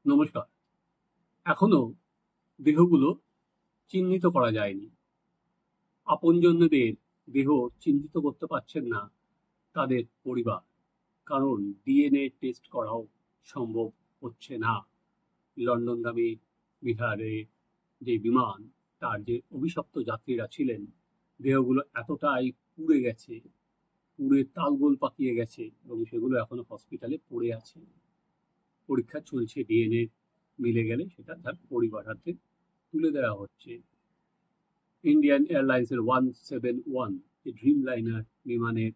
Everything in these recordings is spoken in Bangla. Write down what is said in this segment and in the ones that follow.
নমস্কার। এখনো দেহগুলো চিহ্নিত করা যায়নি। আপনজনদের দেহ চিহ্নিত করতে পারছেন না তাদের পরিবার, কারণ ডিএনএ টেস্ট করাও সম্ভব হচ্ছে না। লন্ডনগামী বিহারে যে বিমান, তার যে অভিশপ্ত যাত্রীরা ছিলেন, দেহগুলো এতটাই পুড়ে গেছে, পুড়ে তালগোল পাকিয়ে গেছে এবং সেগুলো এখনো হসপিটালে পড়ে আছে। পরীক্ষা চলছে, ডিএনএ মিলে গেলে সেটা তার পরিবার হাতে তুলে দেওয়া হচ্ছে। ইন্ডিয়ান এয়ারলাইন্সের 171 ড্রিম লাইনার বিমানের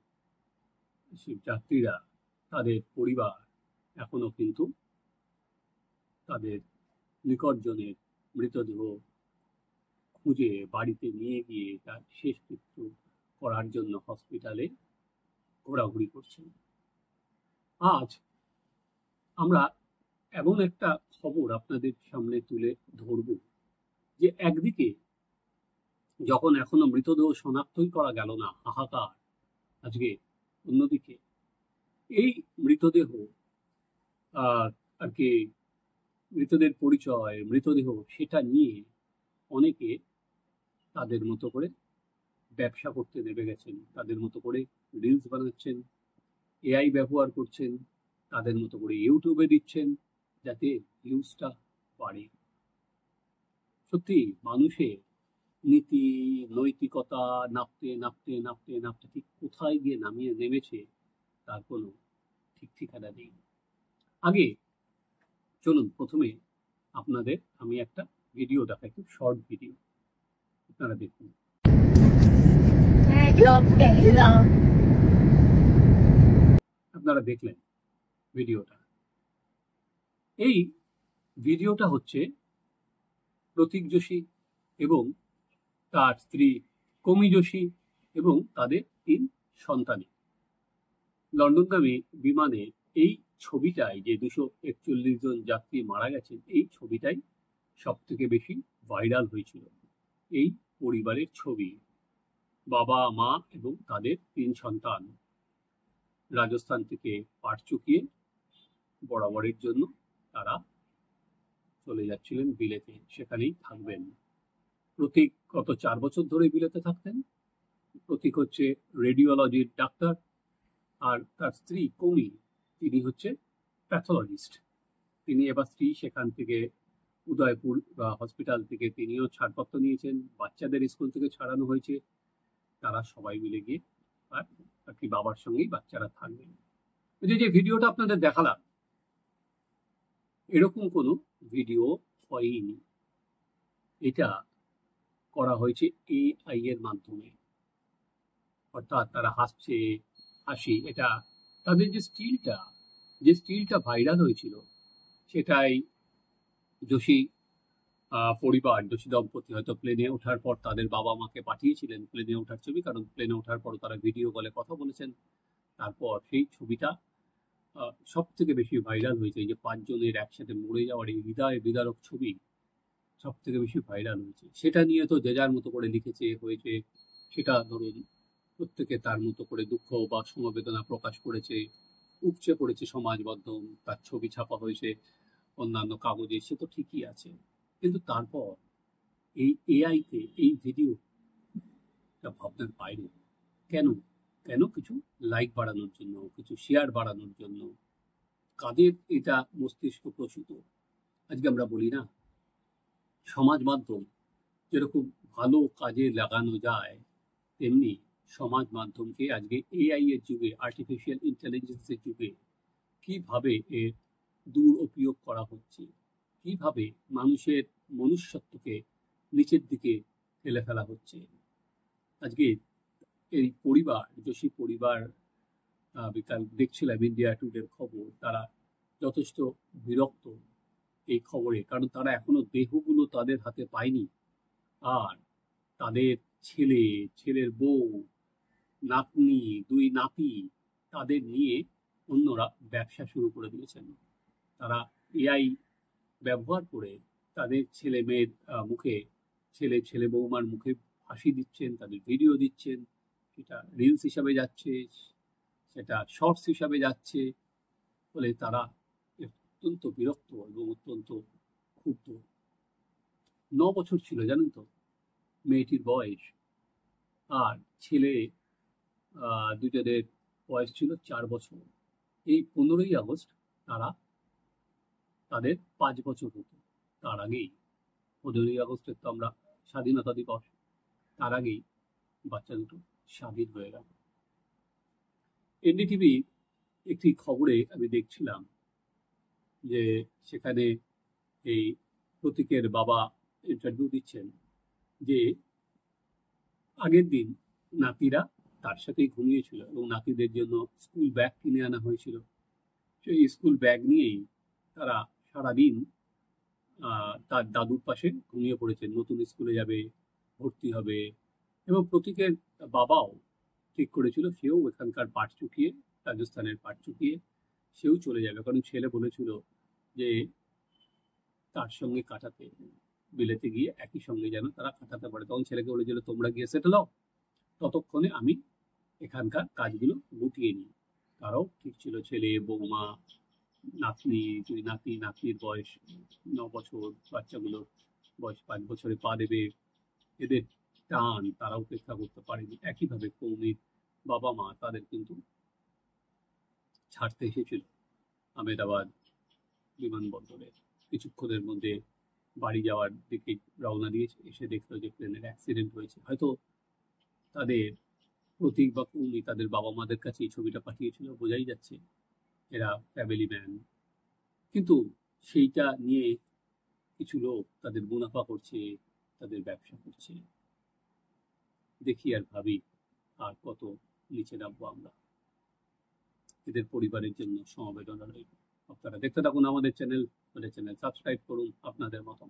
যাত্রীরা, তাদের পরিবার এখনো কিন্তু তাদের নিকটজনের মৃতদেহ খুঁজে বাড়িতে নিয়ে গিয়ে তার শেষকৃত্য করার জন্য হসপিটালে ঘোরাঘুরি করছেন। আজ আমরা এমন একটা খবর আপনাদের সামনে তুলে ধরব যে একদিকে যখন এখনো মৃতদেহ শনাক্তই করা গেল না, হাহাকার, আজকে অন্যদিকে এই মৃতদেহ আর কি, মৃতদের পরিচয়, মৃতদেহ, সেটা নিয়ে অনেকে তাদের মতো করে ব্যবসা করতে নেমে গেছেন। তাদের মতো করে রিলস বানাচ্ছেন, এআই ব্যবহার করছেন, তাদের মতো করে ইউটিউবে দিচ্ছেন যাতে ভিউজটা বাড়ে। সত্যি মানুষের নীতি নৈতিকতা নাপতে নাপতে নাপতে নাপতে ঠিক কোথায় গিয়ে নামিয়ে নেমেছে তার কোনো ঠিক ঠিকানা নেই। আগে চলুন প্রথমে আপনাদের আমি একটা ভিডিও দেখাই, খুব শর্ট ভিডিও, আপনারা দেখুন। আপনারা দেখলেন ভিডিওটা। এই ভিডিওটা হচ্ছে প্রতীক যোশী এবং তার স্ত্রী কমি যোশী এবং তাদের 3 সন্তানী লন্ডনগামী বিমানে। এই ছবিটাই, যে 241 জন যাত্রী মারা গেছেন, এই ছবিটাই সব থেকে বেশি ভাইরাল হয়েছিল। এই পরিবারের ছবি, বাবা মা এবং তাদের 3 সন্তান রাজস্থান থেকে পাট চুকিয়ে বরাবরের জন্য তারা চলে যাচ্ছিলেন বিলেতে, সেখানেই থাকবেন। প্রতীক গত 4 বছর ধরে বিলেতে থাকতেন। প্রতীক হচ্ছে রেডিওলজির ডাক্তার, আর তার স্ত্রী কমি, তিনি হচ্ছে প্যাথোলজিস্ট। তিনি এবার স্ত্রী সেখান থেকে উদয়পুর হসপিটাল থেকে তিনিও ছাড়পত্র নিয়েছেন, বাচ্চাদের স্কুল থেকে ছাড়ানো হয়েছে। তারা সবাই মিলে গিয়ে আর কি বাবার সঙ্গেই বাচ্চারা থাকবেন। যে ভিডিওটা আপনাদের দেখালাম, এরকম কোনো ভিডিও হয়নি। এটা করা হয়েছে এআই এর মাধ্যমে, অর্থাৎ তারা হাসছে, হাসি, এটা তাদের যে স্টিলটা ভাইরাল হয়েছিল, সেটাই যোশী পরিবার, যোশী দম্পতি হয়তো প্লেনে ওঠার পর তাদের বাবা মাকে পাঠিয়েছিলেন প্লেনে ওঠার ছবি, কারণ প্লেনে ওঠার পর তারা ভিডিও কলে কথা বলেছেন। তারপর সেই ছবিটা সব থেকে বেশি ভাইরাল হয়েছে। এই যে 5 জনের একসাথে মরে যাওয়ার এই হৃদয় বিদারক ছবি সব থেকে বেশি ভাইরাল হয়েছে। সেটা নিয়ে তো যে যার মতো করে লিখেছে, হয়েছে, সেটা ধরুন প্রত্যেকে তার মতো করে দুঃখ বা সমবেদনা প্রকাশ করেছে, উপচে পড়েছে সমাজ মাধ্যম, তার ছবি ছাপা হয়েছে অন্যান্য কাগজে, সে তো ঠিকই আছে। কিন্তু তারপর এই এআইতে এই ভিডিওটা ভাবনার বাইরে। কেন? কেন? কিছু লাইক বাড়ানোর জন্য, কিছু শেয়ার বাড়ানোর জন্য। কাদের এটা মস্তিষ্ক প্রসূত? আজকে আমরা বলি না, সমাজ মাধ্যম যেরকম ভালো কাজে লাগানো যায়, তেমনি সমাজ মাধ্যমকে আজকে এআই এর যুগে, আর্টিফিশিয়াল ইন্টেলিজেন্সের যুগে কিভাবে এর দুরুপয়োগ করা হচ্ছে, কিভাবে মানুষের মনুষ্যত্বকে নিচের দিকে ঠেলে ফেলা হচ্ছে। আজকে এই পরিবার, যোশী পরিবার, বিকাল দেখছিলাম ইন্ডিয়া টুডের খবর, তারা যথেষ্ট বিরক্ত এই খবরে, কারণ তারা এখনো দেহগুলো তাদের হাতে পায়নি। আর তাদের ছেলে, ছেলের বউ, নাতনি, 2 নাতি, তাদের নিয়ে অন্যরা ব্যবসা শুরু করে দিয়েছেন। তারা এআই ব্যবহার করে তাদের ছেলে মেয়ের মুখে, ছেলে বৌমার মুখে হাসি দিচ্ছেন, তাদের ভিডিও দিচ্ছেন, সেটা রিলস হিসাবে যাচ্ছে, সেটা শর্টস হিসাবে যাচ্ছে। ফলে তারা অত্যন্ত বিরক্ত এবং অত্যন্ত ক্ষুব্ধ। 9 বছর ছিল, জানেন তো মেয়েটির বয়স, আর ছেলে দুজনের বয়স ছিল 4 বছর। এই 15ই আগস্ট তারা তাদের 5 বছর হতো। তার আগেই 15ই আগস্টের তো আমরা স্বাধীনতা দিবস, তার আগেই বাচ্চা দুটো স্বাধীন হয়ে গেল। এনডিটিভি একটি খবরে আমি দেখছিলাম যে সেখানে এই প্রতীকের বাবা ইন্টারভিউ দিচ্ছেন যে আগের দিন নাতিরা তার সাথেই ঘুমিয়েছিল এবং নাতিদের জন্য স্কুল ব্যাগ কিনে আনা হয়েছিল। সেই স্কুল ব্যাগ নিয়েই তারা সারাদিন তার দাদুর পাশে ঘুমিয়ে পড়েছেন। নতুন স্কুলে যাবে, ভর্তি হবে, এবং প্রতীকের বাবাও ঠিক করেছিল সেও এখানকার পাট চুকিয়ে, রাজস্থানের পাট চুকিয়ে সেও চলে যাবে, কারণ ছেলে বলেছিল যে তার সঙ্গে কাটাতে, বিলেতে গিয়ে একই সঙ্গে যেন তারা কাটাতে পারে। তখন ছেলেকে বলেছিল তোমরা গিয়ে সেটেল হও, ততক্ষণে আমি এখানকার কাজগুলো গুটিয়ে নিই। তারাও ঠিক ছিল, ছেলে, বৌমা, নাতনি, দুই নাতি, নাতনির বয়স 9 বছর, বাচ্চাগুলোর বয়স 5 বছরে পা দেবে। এদের টান তারা উপেক্ষা করতে পারেনি। একইভাবে কৌমির বাবা মা তাদের কিন্তু ছাড়তে এসেছিল আহমেদাবাদ বিমানবন্দরে। কিছুক্ষণের মধ্যে বাড়ি যাওয়ার দিকে রওনা দিয়েছে, এসে দেখলো যে প্লেনের অ্যাক্সিডেন্ট হয়েছে। হয়তো তাদের প্রতীক বা কৌমি তাদের বাবা মাদের কাছে এই ছবিটা পাঠিয়েছিল, বোঝাই যাচ্ছে এরা ফ্যামিলি ম্যান। কিন্তু সেইটা নিয়ে কিছু লোক তাদের মুনাফা করছে, তাদের ব্যবসা করছে। দেখি আর ভাবি আর কত নিচে নামবো আমরা। এদের পরিবারের জন্য সমবেদনা রইল। আপনারা দেখতে থাকুন আমাদের চ্যানেল সাবস্ক্রাইব করুন আপনাদের মতো।